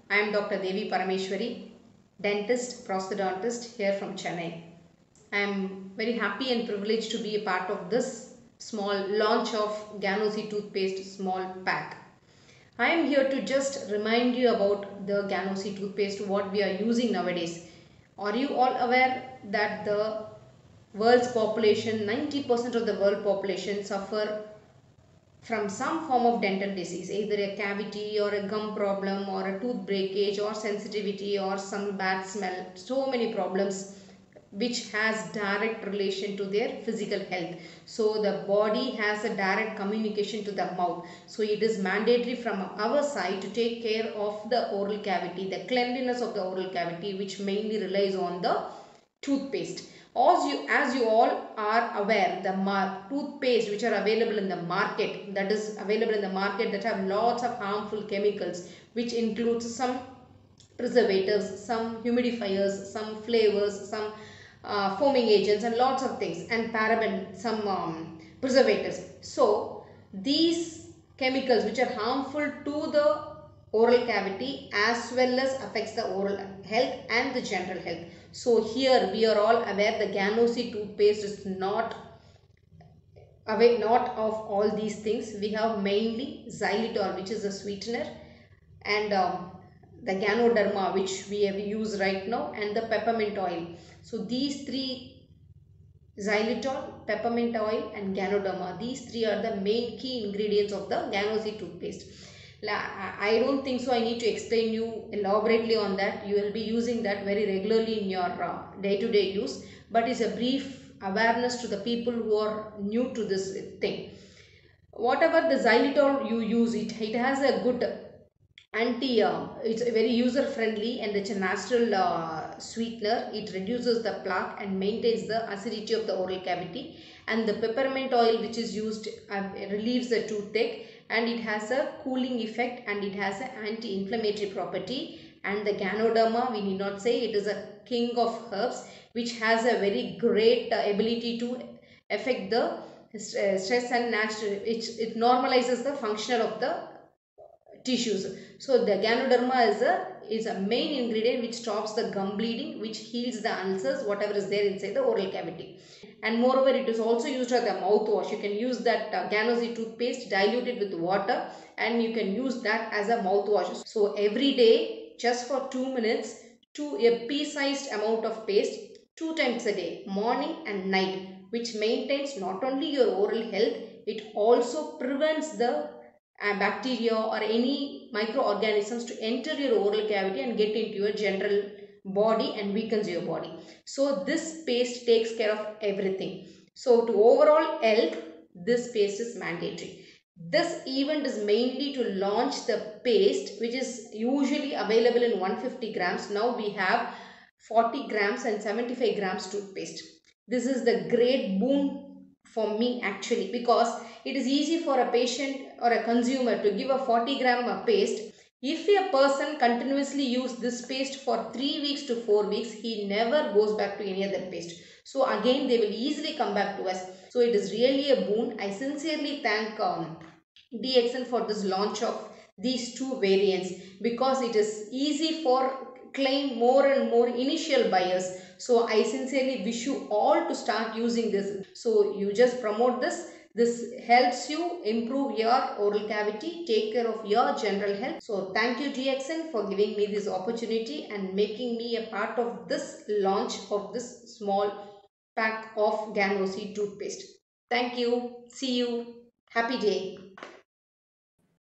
I am Dr. Devi Parameshwari, dentist, prosthodontist here from Chennai. I am very happy and privileged to be a part of this small launch of Ganosi toothpaste small pack. I am here to just remind you about the Ganosi toothpaste, what we are using nowadays. Are you all aware that the world's population, 90% of the world population suffer from some form of dental disease, either a cavity or a gum problem or a tooth breakage or sensitivity or some bad smell, so many problems which has direct relation to their physical health. So the body has a direct communication to the mouth, so it is mandatory from our side to take care of the oral cavity, the cleanliness of the oral cavity, which mainly relies on the toothpaste. As you all are aware, the toothpaste which are available in the market, that is available in the market, that have lots of harmful chemicals, which includes some preservatives, some humidifiers, some flavors, some foaming agents and lots of things, and paraben, some preservatives. So these chemicals which are harmful to the oral cavity as well as affects the oral health and the general health. So here we are all aware the Ganosi toothpaste is not away, not of all these things. We have mainly xylitol, which is a sweetener, and the Ganoderma, which we have used right now, and the peppermint oil. So these three, xylitol, peppermint oil and Ganoderma, these three are the main key ingredients of the Ganosi toothpaste. I don't think so I need to explain you elaborately on that. You will be using that very regularly in your day-to-day use, but it's a brief awareness to the people who are new to this thing. Whatever the xylitol you use, it has a good it's very user friendly, and it's a natural sweetener. It reduces the plaque and maintains the acidity of the oral cavity. And the peppermint oil which is used relieves the toothache, and it has a cooling effect, and it has an anti-inflammatory property. And the Ganoderma, we need not say, it is a king of herbs which has a very great ability to affect the stress and natural, it normalizes the function of the tissues. So the Ganoderma is a main ingredient which stops the gum bleeding, which heals the ulcers, whatever is there inside the oral cavity. And moreover, it is also used as a mouthwash. You can use that Ganosi toothpaste diluted with water, and you can use that as a mouthwash. So every day, just for 2 minutes, to a pea-sized amount of paste 2 times a day, morning and night, which maintains not only your oral health, it also prevents the bacteria or any microorganisms to enter your oral cavity and get into your general body and weakens your body. So this paste takes care of everything. So to overall health, this paste is mandatory. This event is mainly to launch the paste, which is usually available in 150 grams. Now we have 40 grams and 75 grams toothpaste. This is the great boon for me actually, because it is easy for a patient or a consumer to give a 40-gram paste. If a person continuously use this paste for 3 weeks to 4 weeks, he never goes back to any other paste. So again, they will easily come back to us. So it is really a boon. I sincerely thank DXN for this launch of these two variants, because it is easy for claim more and more initial buyers. So I sincerely wish you all to start using this. So you just promote this. This helps you improve your oral cavity, take care of your general health. So thank you DXN for giving me this opportunity and making me a part of this launch of this small pack of Ganosi toothpaste. Thank you. See you. Happy day.